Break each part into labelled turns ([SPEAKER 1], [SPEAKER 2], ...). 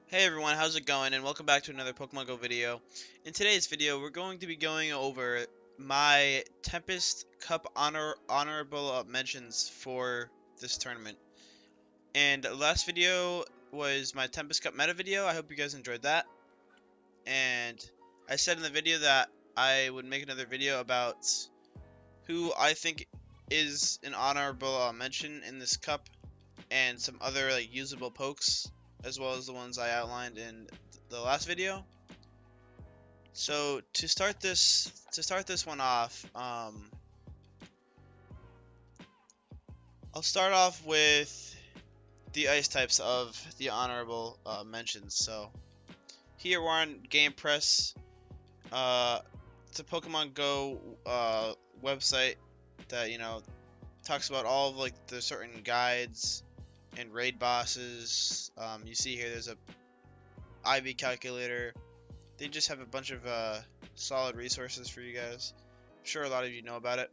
[SPEAKER 1] Hey everyone, how's it going? And welcome back to another Pokemon Go video. In today's video, we're going to be going over my Tempest Cup honorable mentions for this tournament. And the last video was my Tempest Cup meta video. I hope you guys enjoyed that. And I said in the video that I would make another video about who I think is an honorable mention in this cup and some other like usable pokes, as well as the ones I outlined in the last video. So to start this one off, I'll start off with the ice types of the honorable mentions. So here we're on Game Press. It's a Pokemon Go website that talks about all of like the certain guides and raid bosses. You see here there's a IV calculator. They just have a bunch of solid resources for you guys. I'm sure a lot of you know about it.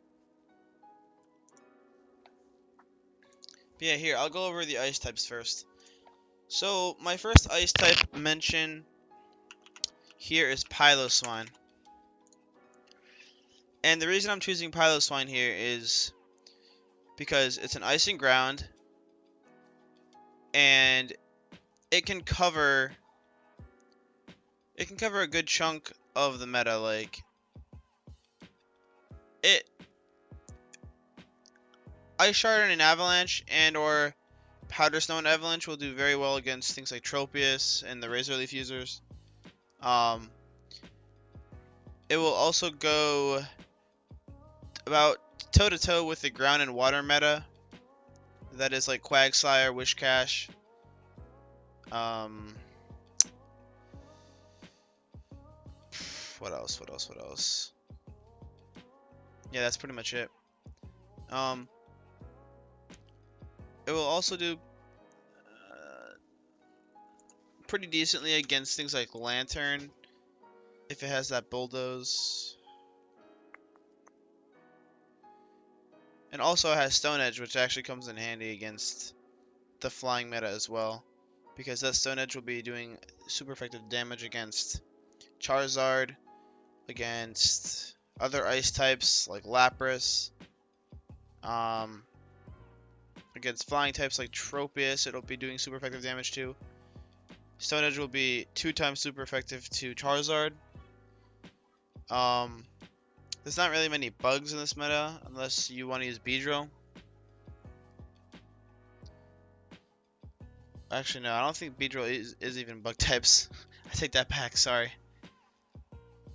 [SPEAKER 1] But yeah, here, I'll go over the ice types first. So, my first ice type mention here is Piloswine. And the reason I'm choosing Piloswine here is because it's an ice and ground, and it can cover a good chunk of the meta. Like Ice Shard and Avalanche and or Powder Snow and Avalanche will do very well against things like Tropius and the Razor Leaf users. It will also go about toe to toe with the ground and water meta. That is like Quagsire, Wishcash. What else? Yeah, that's pretty much it. It will also do pretty decently against things like Lantern if it has that Bulldoze. And also it has Stone Edge, which actually comes in handy against the flying meta as well, because that Stone Edge will be doing super effective damage against Charizard, against other ice types like Lapras, against flying types like Tropius, it'll be doing super effective damage too. Stone Edge will be 2 times super effective to Charizard. There's not really many bugs in this meta unless you want to use Beedrill. Actually, no, I don't think Beedrill is even bug types. I take that back, sorry.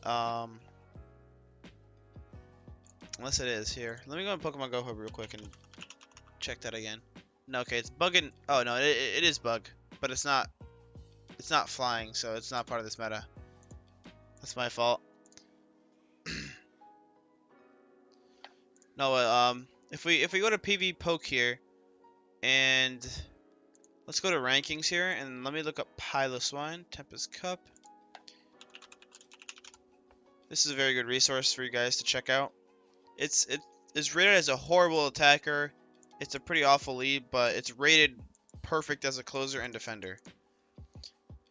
[SPEAKER 1] Unless it is here. Let me go on Pokemon Go Hub real quick and check that again. No, okay, it's bugging. Oh no, it is bug, but it's not flying, so it's not part of this meta. That's my fault. No, if we go to PV Poke here, and let's go to rankings here, and let me look up Piloswine, Tempest Cup. This is a very good resource for you guys to check out. It's rated as a horrible attacker. It's a pretty awful lead, but it's rated perfect as a closer and defender.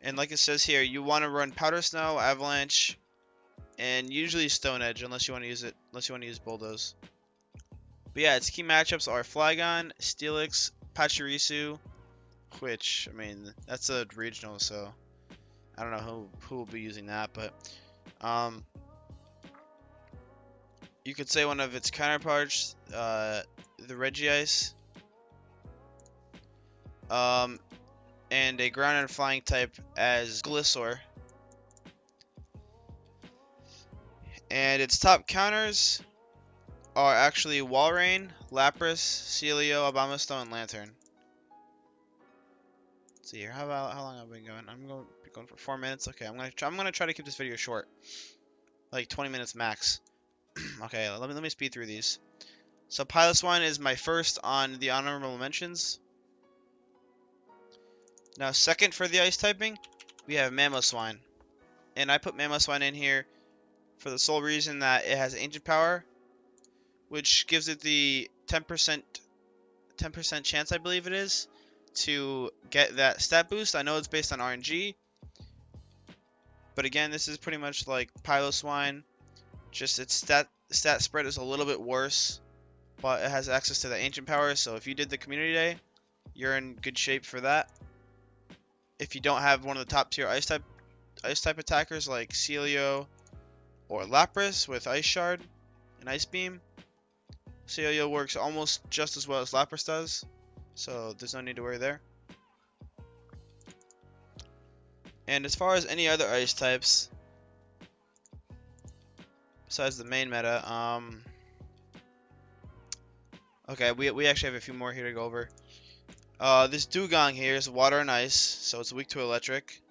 [SPEAKER 1] And like it says here, you want to run Powder Snow, Avalanche, and usually Stone Edge, unless you want to use Bulldoze. But yeah, its key matchups are Flygon, Steelix, Pachirisu, which, I mean, that's a regional, so I don't know who will be using that, but you could say one of its counterparts, the Regice, and a ground and flying type as Gliscor. And its top counters are actually Walrein, Lapras, Celio, Abomasnow, and Lantern. Let's see here. How long have I been going? I'm going to be going for 4 minutes. Okay, I'm gonna try to keep this video short, like 20 minutes max. Okay, let me speed through these. So Piloswine is my first on the honorable mentions. Now second for the ice typing, we have Mamoswine, and I put Mamoswine in here for the sole reason that it has Ancient Power, which gives it the 10% chance, I believe it is, to get that stat boost. I know it's based on RNG, but again, this is pretty much like Piloswine. Just its stat spread is a little bit worse, but it has access to the ancient power. So if you did the community day, you're in good shape for that. If you don't have one of the top tier ice type attackers like Celio or Lapras with Ice Shard and Ice Beam, Celio works almost just as well as Lapras does, so there's no need to worry there. And as far as any other ice types besides the main meta, okay, we actually have a few more here to go over. This Dugong here is water and ice, so it's weak to electric.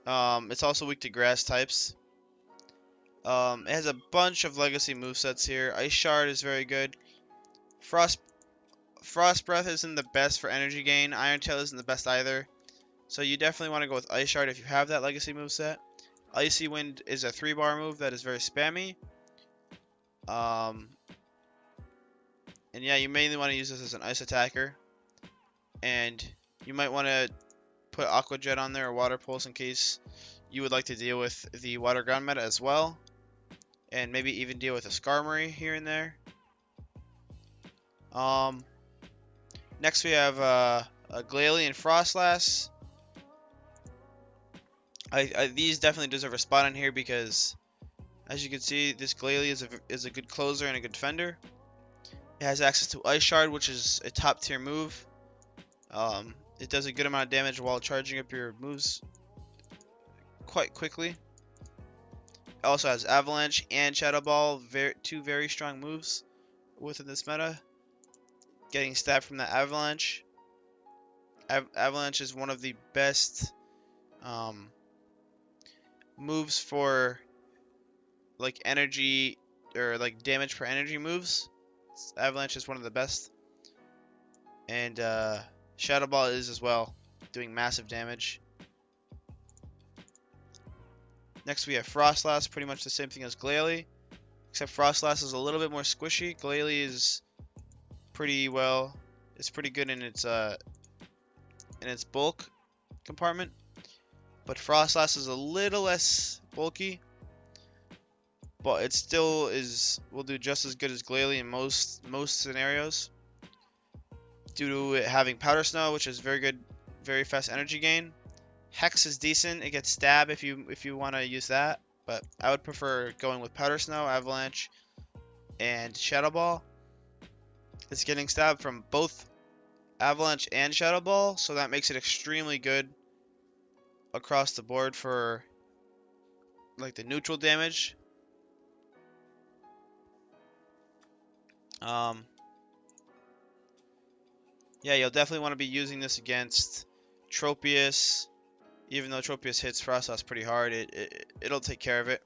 [SPEAKER 1] It's also weak to grass types. It has a bunch of legacy movesets here. Ice Shard is very good. Frost Breath isn't the best for energy gain. Iron Tail isn't the best either. So you definitely want to go with Ice Shard if you have that legacy moveset. Icy Wind is a 3-bar move that is very spammy. And yeah, you mainly want to use this as an ice attacker. And you might want to put Aqua Jet on there or Water Pulse in case you would like to deal with the Water Ground meta as well. And maybe even deal with a Skarmory here and there. Next we have a Glalie and Frostlass. These definitely deserve a spot in here because, as you can see, this Glalie is a good closer and a good defender. It has access to Ice Shard, which is a top tier move. It does a good amount of damage while charging up your moves quite quickly. It also has Avalanche and Shadow Ball, two very strong moves within this meta. Getting stabbed from the Avalanche. Avalanche is one of the best moves for like energy or like damage for energy moves. Avalanche is one of the best. And Shadow Ball is as well, doing massive damage. Next we have Frostlass, pretty much the same thing as Glalie, except Frostlass is a little bit more squishy. Glalie is pretty good in its bulk compartment, but Frostlass is a little less bulky, but it still will do just as good as Glalie in most scenarios due to it having Powder Snow, which is very good, very fast energy gain. Hex is decent. It gets stab if you want to use that, but I would prefer going with Powder Snow, Avalanche, and Shadow Ball. It's getting stabbed from both Avalanche and Shadow Ball, so that makes it extremely good across the board for like the neutral damage. Yeah, you'll definitely want to be using this against Tropius. Even though Tropius hits Frostlass pretty hard, it'll take care of it.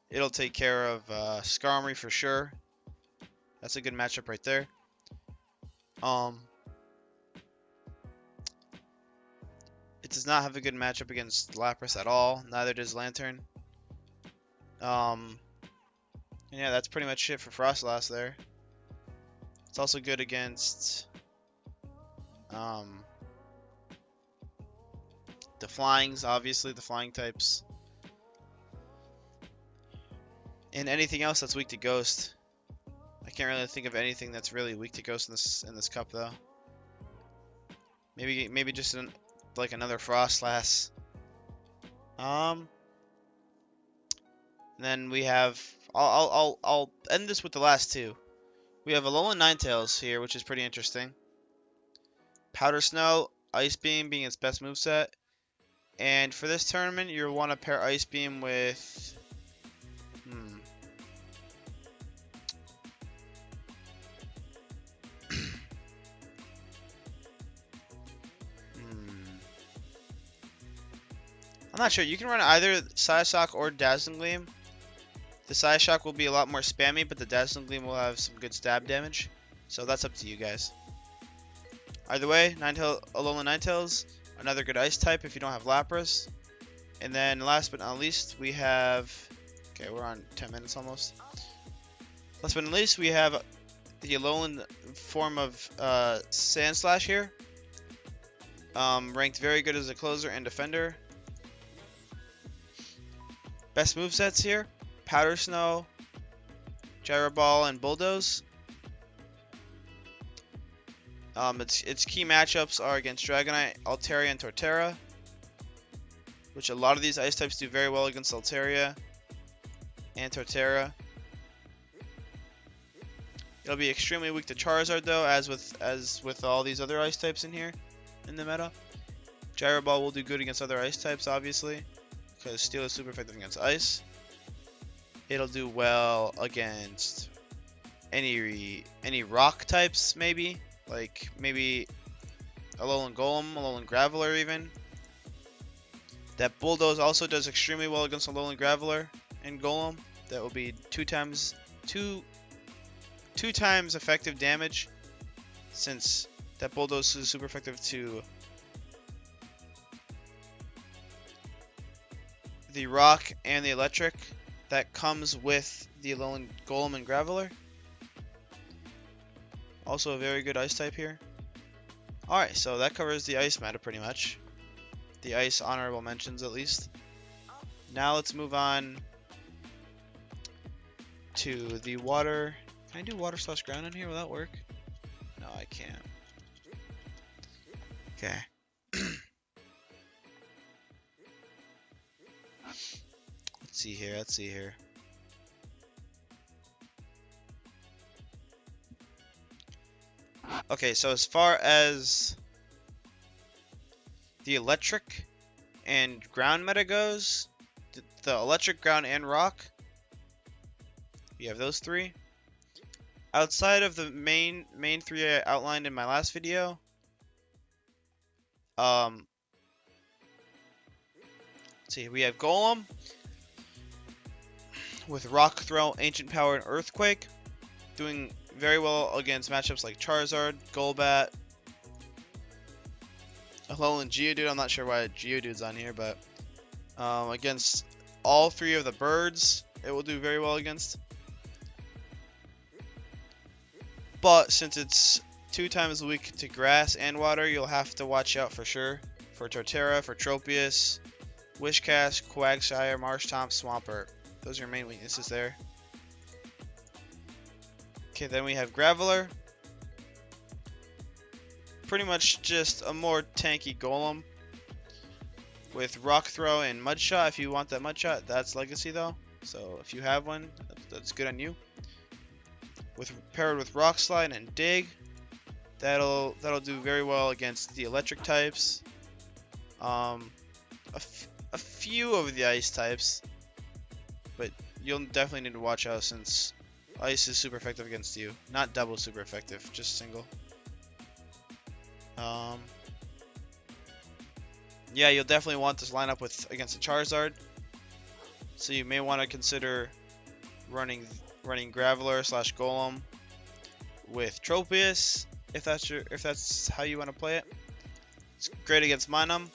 [SPEAKER 1] It'll take care of Skarmory for sure. That's a good matchup right there. It does not have a good matchup against Lapras at all. Neither does Lantern. And yeah, that's pretty much it for Frostlass there. It's also good against the flyings, obviously, the flying types. And anything else that's weak to Ghost. I can't really think of anything that's really weak to Ghost in this cup though. Maybe just like another Frostlass. And then we have I'll end this with the last two. We have Alolan Ninetales here, which is pretty interesting. Powder Snow, Ice Beam being its best moveset. And for this tournament, you'll want to pair Ice Beam with I'm not sure. You can run either Psyshock or Dazzling Gleam. The Psyshock will be a lot more spammy, but the Dazzling Gleam will have some good stab damage. So that's up to you guys. Either way, Alolan Ninetales, another good ice type if you don't have Lapras. And then last but not least, we have... Okay, we're on 10 minutes almost. Last but not least, we have the Alolan form of Sandslash here. Ranked very good as a closer and defender. Best movesets here: Powder Snow, Gyro Ball, and Bulldoze. Its key matchups are against Dragonite, Altaria, and Torterra, which a lot of these ice types do very well against Altaria and Torterra. It'll be extremely weak to Charizard though, as with all these other ice types in here in the meta. Gyro Ball will do good against other ice types, obviously, because Steel is super effective against ice. It'll do well against any rock types, maybe. Like maybe Alolan Golem, Alolan Graveler even. That Bulldoze also does extremely well against Alolan Graveler and Golem. That will be two times effective damage, since that Bulldoze is super effective to the rock and the electric that comes with the Alolan Golem and Graveler. Also a very good ice type here. Alright, so that covers the ice meta pretty much. The ice honorable mentions at least. Now let's move on to the water. Can I do water slash ground in here? Will that work? No, I can't. Okay. Let's see here. Okay, so as far as the electric and ground meta goes, the electric, ground, and rock, we have those three. Outside of the main three I outlined in my last video, let's see, we have Golem with Rock Throw, Ancient Power, and Earthquake, doing very well against matchups like Charizard, Golbat, Alolan Geodude. I'm not sure why Geodude's on here, but against all three of the birds, it will do very well against. But since it's 2 times weak to grass and water, you'll have to watch out for sure for Torterra, for Tropius, Wishcast, Quagsire, Marshtomp, Swampert. Those are your main weaknesses there. Okay, then we have Graveler. Pretty much just a more tanky Golem with Rock Throw and Mud Shot. If you want that Mud Shot, that's Legacy though. So if you have one, that's good on you. Paired with Rock Slide and Dig, that'll do very well against the electric types. A few of the ice types, but you'll definitely need to watch out since ice is super effective against you. Not double super effective, just single. Yeah, you'll definitely want this lineup against the Charizard. So you may want to consider running Graveler slash Golem with Tropius if that's how you want to play it. It's great against Minun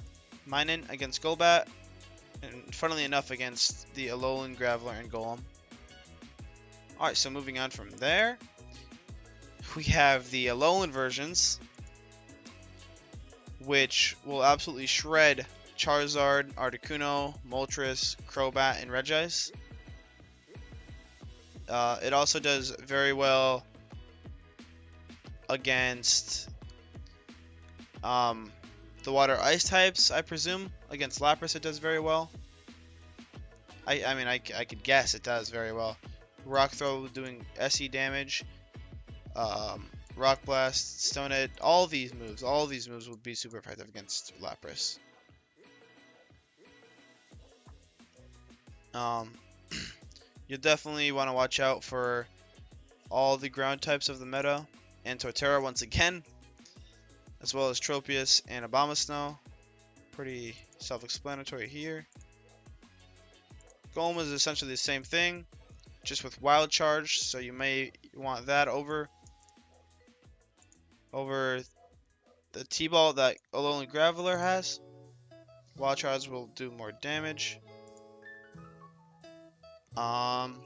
[SPEAKER 1] against Golbat, and funnily enough against the Alolan Graveler and Golem. Alright, so moving on from there, we have the Alolan versions, which will absolutely shred Charizard, Articuno, Moltres, Crobat, and Regice. It also does very well against the water ice types, I presume. Against Lapras it does very well. I mean, I could guess it does very well. Rock Throw doing SE damage. Rock Blast, Stone Edge, all these moves will be super effective against Lapras. You'll definitely want to watch out for all the ground types of the meta, and Torterra once again, as well as Tropius and Abomasnow. Pretty self-explanatory here. Golem is essentially the same thing, just with Wild Charge, so you may want that over the T-Ball that Alolan Graveler has. Wild Charge will do more damage. Flygon,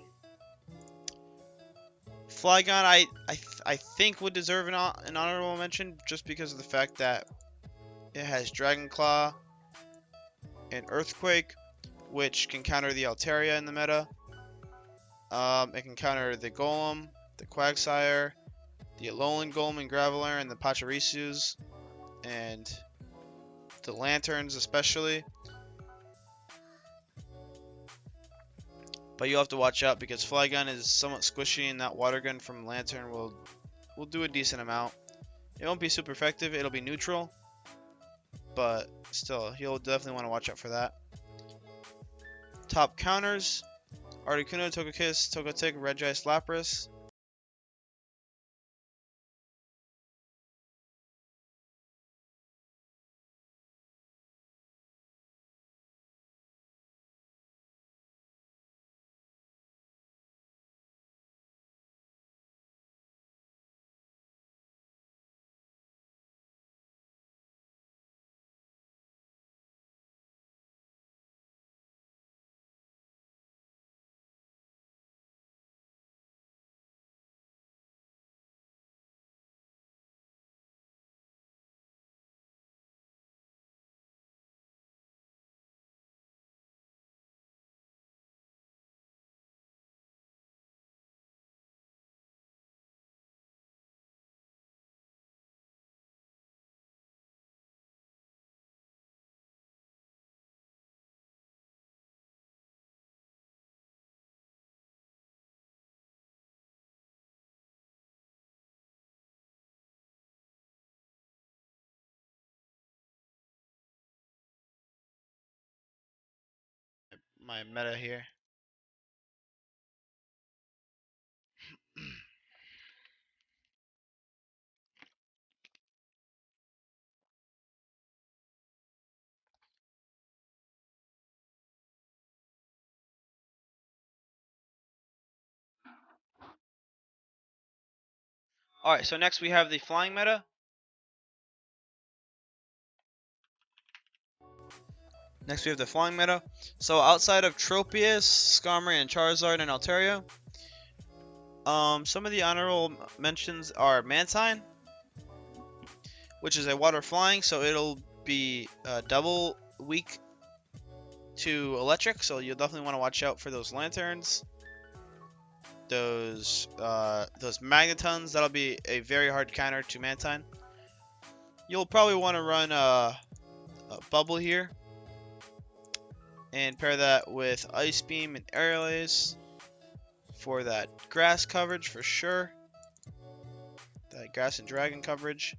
[SPEAKER 1] I think would deserve an honorable mention just because of the fact that It has Dragon Claw and Earthquake, which can counter the Altaria in the meta. It can counter the Golem, the Quagsire, the Alolan Golem and Graveler, and the Pachirisus, and the Lanterns especially. But you'll have to watch out because Flygon is somewhat squishy, and that Water Gun from Lantern will do a decent amount. It won't be super effective, it'll be neutral, but still, you'll definitely want to watch out for that. Top counters: Articuno, Togekiss, Togetic, Regice, Lapras. My meta here. Alright, so next we have the flying meta. So outside of Tropius, Skarmory, and Charizard and Altaria, some of the honorable mentions are Mantine, which is a water flying, so it'll be double weak to electric, so you'll definitely want to watch out for those lanterns. Those magnetons, that'll be a very hard counter to Mantine. You'll probably want to run a Bubble here and pair that with Ice Beam and Aerial Ace for that grass coverage for sure. That grass and dragon coverage,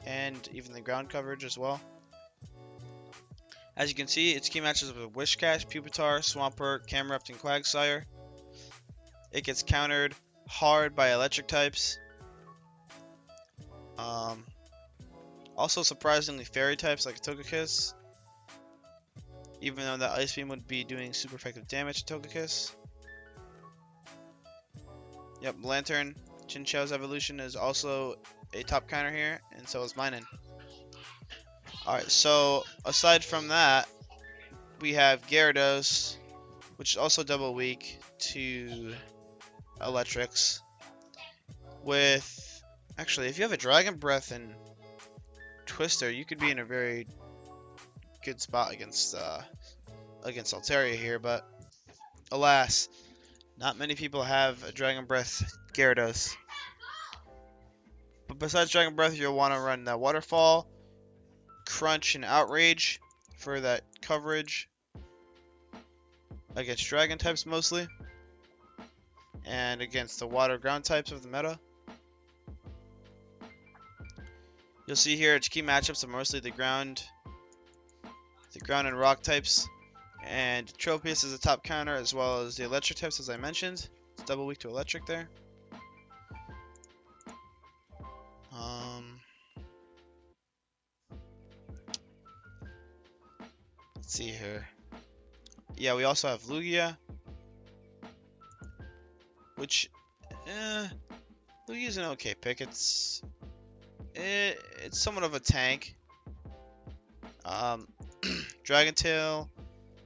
[SPEAKER 1] and even the ground coverage as well. As you can see, its key matches with Wishcash, Pupitar, Swampert, Camerupt, and Quagsire. It gets countered hard by electric types. Also surprisingly fairy types like Togekiss, even though that Ice Beam would be doing super effective damage to Togekiss. Yep, Lantern, Chinchou's evolution is also a top counter here, and so is Minun. Alright, so aside from that, we have Gyarados, which is also double weak to electrics. Actually, if you have a Dragon Breath and Twister, you could be in a very good spot against Altaria here, but alas, not many people have a Dragon Breath Gyarados. But besides Dragon Breath, you'll want to run that Waterfall, Crunch, and Outrage for that coverage against Dragon types mostly, and against the Water Ground types of the meta. You'll see here its key matchups are mostly the ground and rock types, and Tropius is a top counter as well as the electric types, as I mentioned. It's double weak to electric there. Let's see here. Yeah, we also have Lugia, which Lugia's an okay pick. It's somewhat of a tank. Dragon Tail,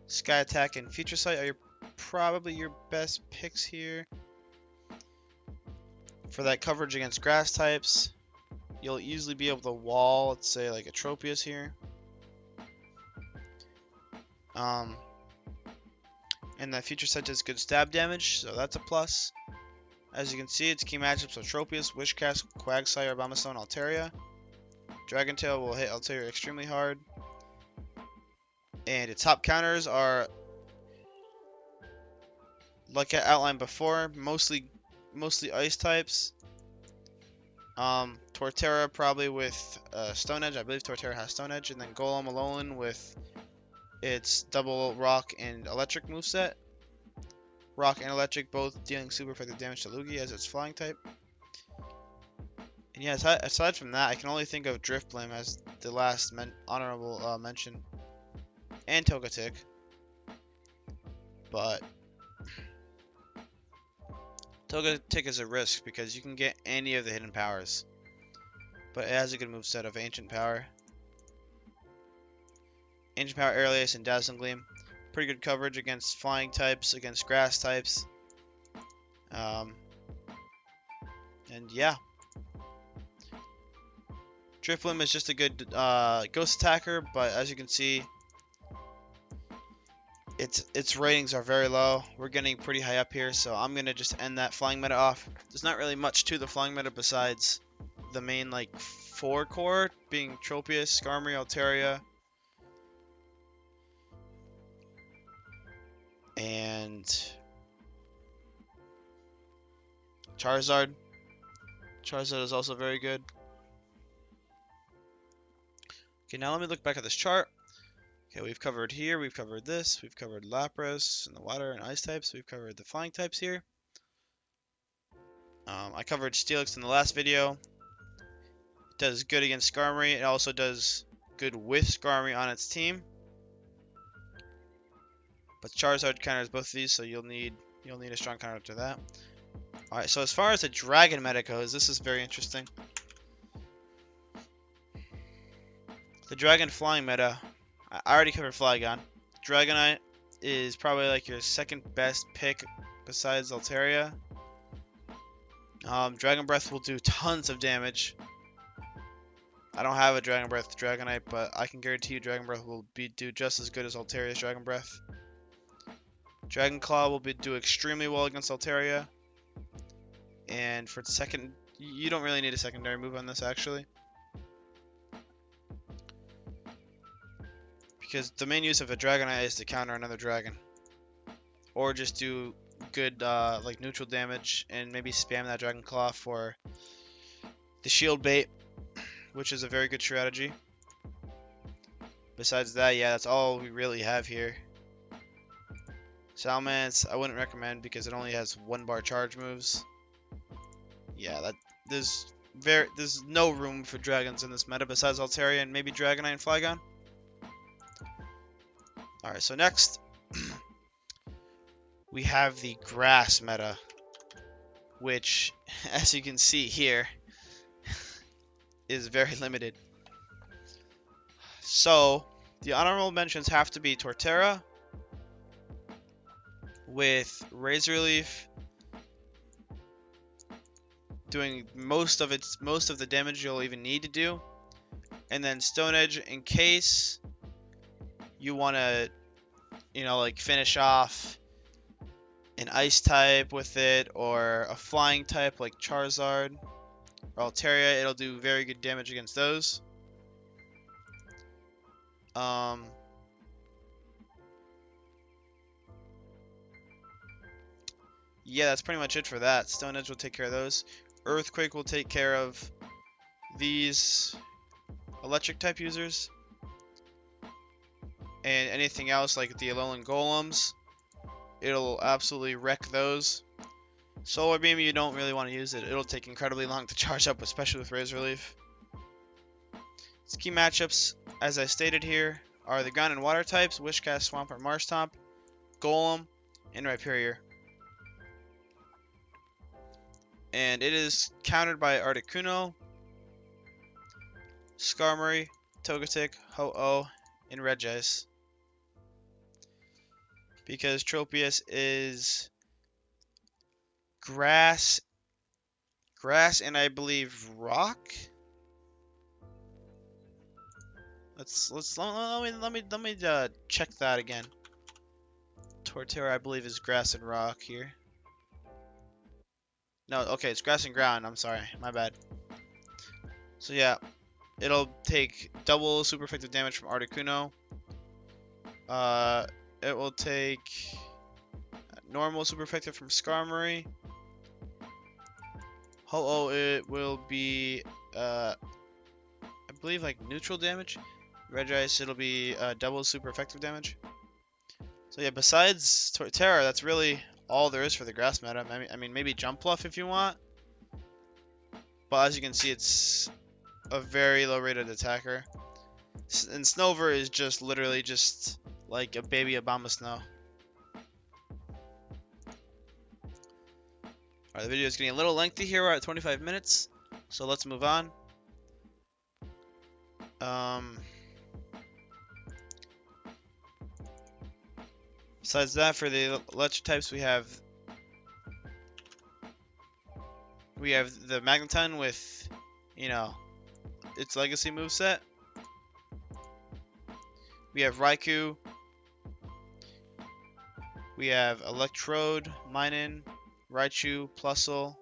[SPEAKER 1] Sky Attack, and Future Sight are probably your best picks here for that coverage against grass types. you'll easily be able to wall, let's say, like a Tropius here. And that future set does good stab damage, so that's a plus. As you can see, its key matchups are Tropius, Wishcast, Quagsire, Abomasnow, and Altaria. Dragon Tail will hit Altaria extremely hard. And its top counters are, like I outlined before, mostly ice types. Torterra probably with Stone Edge. I believe Torterra has Stone Edge. And then Golem Alolan with its double rock and electric moveset. Rock and electric both dealing super effective damage to Lugia as its flying type. And yeah, aside from that, I can only think of Driftblim as the last honorable mention. And Togetic. But Togetic is a risk because you can get any of the hidden powers. But it has a good moveset of Ancient Power. Ancient Power, Airlace, and Dazzling Gleam. Pretty good coverage against flying types, against grass types. And yeah. Drifblim is just a good ghost attacker, but as you can see, its ratings are very low. We're getting pretty high up here, so I'm gonna just end that flying meta off. There's not really much to the flying meta besides the main like 4 core being Tropius, Skarmory, Altaria, and Charizard. Charizard is also very good. Okay, now let me look back at this chart. Okay, we've covered here, we've covered this, we've covered Lapras and the water and ice types, we've covered the flying types here. I covered Steelix in the last video. It does good against Skarmory. It also does good with Skarmory on its team. But Charizard counters both of these, so you'll need a strong counter to that. Alright, so as far as the Dragon meta goes, this is very interesting. The Dragon flying meta, I already covered Flygon. Dragonite is probably like your second best pick besides Altaria. Dragon Breath will do tons of damage. I don't have a Dragon Breath Dragonite, but I can guarantee you Dragon Breath will do just as good as Altaria's Dragon Breath. Dragon Claw will do extremely well against Altaria. And for the second, you don't really need a secondary move on this actually. Because the main use of a Dragonite is to counter another dragon. Or just do good like neutral damage and maybe spam that Dragon Claw for the shield bait, which is a very good strategy. Besides that, yeah, that's all we really have here. Salamence, I wouldn't recommend because it only has 1-bar charge moves. Yeah, there's no room for dragons in this meta besides Altaria and maybe Dragonite and Flygon. Alright, so next we have the grass meta, which, as you can see here, is very limited. So, the honorable mentions have to be Torterra with Razor Leaf doing most of the damage you'll even need to do, and then Stone Edge in case you want to, like finish off an ice type with it or a flying type like Charizard or Altaria. It'll do very good damage against those. Yeah, that's pretty much it for that. Stone Edge will take care of those. Earthquake will take care of these electric type users. And anything else like the Alolan Golems, it'll absolutely wreck those. Solar Beam, you don't really want to use it. It'll take incredibly long to charge up, especially with Razor Leaf. Its key matchups, as I stated here, are the ground and water types, Wishcast, Swampert, Marshtomp, Golem, and Rhyperior. And it is countered by Articuno, Skarmory, Togetic, Ho-Oh, and Regis. Because Tropius is grass and I believe rock. Let me check that again. Torterra, I believe, is grass and rock here. No, okay, it's grass and ground. I'm sorry, my bad. So yeah, it'll take double super effective damage from Articuno. Uh, it will take normal super effective from Skarmory. Ho-Oh, it will be I believe like neutral damage. Regice, it'll be double super effective damage. So yeah, besides Torterra, that's really all there is for the grass meta. I mean maybe Jump Bluff if you want. But as you can see, it's a very low rated attacker. And Snover is just literally just like a baby Obama Snow. Alright, the video is getting a little lengthy here. We're at 25 minutes. So let's move on. Besides that, for the electric types, we have the Magneton with, you know, its legacy moveset. We have Raikou. We have Electrode, Minun, Raichu, Plusle,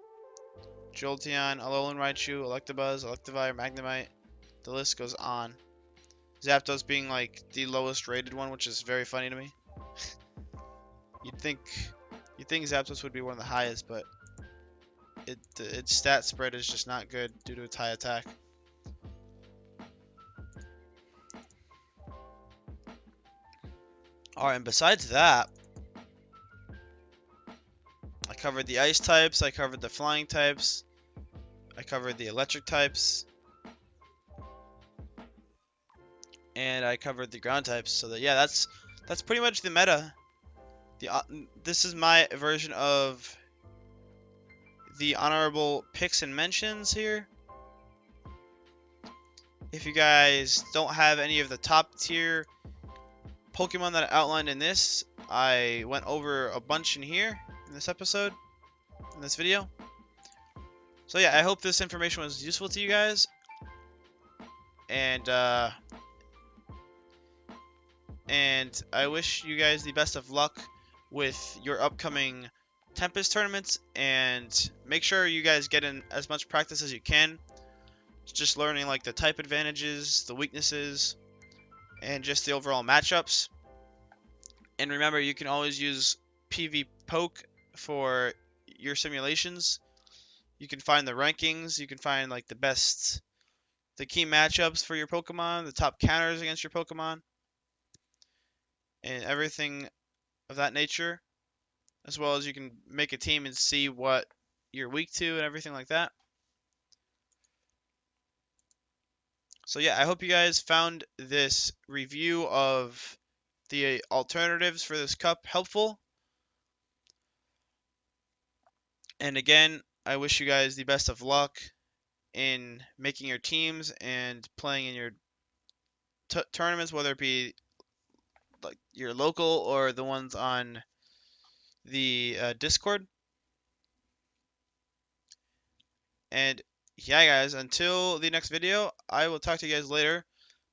[SPEAKER 1] Jolteon, Alolan Raichu, Electabuzz, Electivire, Magnemite. The list goes on. Zapdos being like the lowest rated one, which is very funny to me. You'd think Zapdos would be one of the highest, but its stat spread is just not good due to its high attack. Alright, and besides that, I covered the ice types, I covered the flying types, I covered the electric types, and I covered the ground types. So that, yeah, that's pretty much the meta. This is my version of the honorable picks and mentions here. If you guys don't have any of the top tier Pokemon that I outlined in this, I went over a bunch in here in this episode, in this video. So yeah, I hope this information was useful to you guys. And I wish you guys the best of luck with your upcoming Tempest tournaments, and make sure you guys get in as much practice as you can. Just learning like the type advantages, the weaknesses, and just the overall matchups. And remember, you can always use PvPoke for your simulations. You can find the rankings, you can find like the key matchups for your Pokemon, the top counters against your Pokemon, and everything of that nature. As well as you can make a team and see what you're weak to and everything like that. So yeah, I hope you guys found this review of the alternatives for this cup helpful. And again, I wish you guys the best of luck in making your teams and playing in your tournaments, whether it be like your local or the ones on the Discord. And yeah, guys, until the next video, I will talk to you guys later.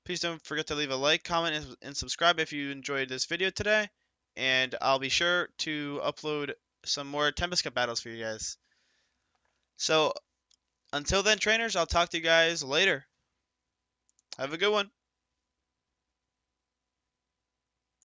[SPEAKER 1] Please don't forget to leave a like, comment, and subscribe if you enjoyed this video today. And I'll be sure to upload some more Tempest Cup battles for you guys. So, until then, trainers, I'll talk to you guys later. Have a good one.